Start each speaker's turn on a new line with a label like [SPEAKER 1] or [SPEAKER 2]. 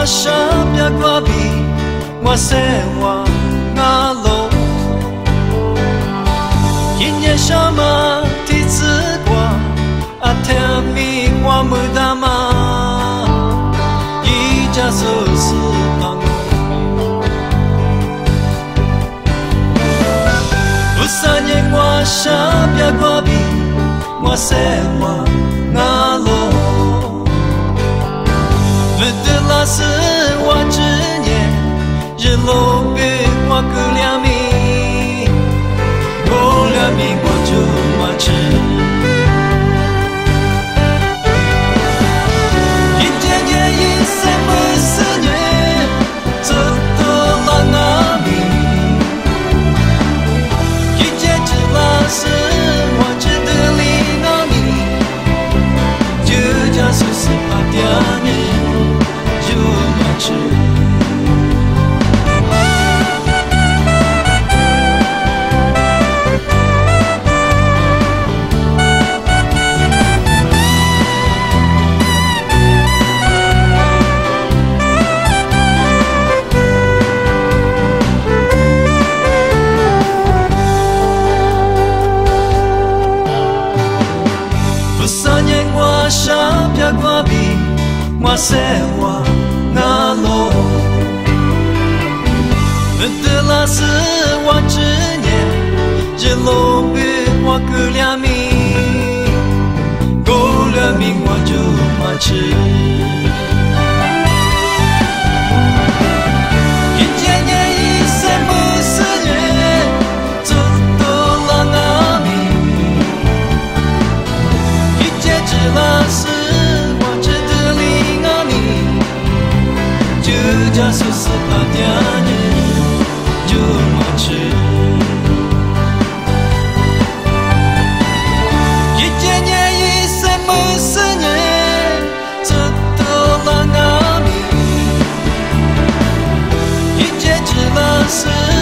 [SPEAKER 1] 舍别过比，我生活我路。一年什么第次过，啊天米我们大妈，一家说是帮我。不三年我舍别过比，我生活我路。不得老是我执念，日落比我够两米，够两米我就没吃。一天天一生不思念，走到了哪里？一天只老是我只得离哪里，就叫是是怕掉你。不三年我舍别过比，我生活那路。不得老是我执念，日落比我够两米，够两米我就没吃。一天天一生不思念，走到了哪里？一天只老是我只得离哪里，就叫说是怕掉你。就没吃，一天天一生不思念，走到了哪里？一天只老是。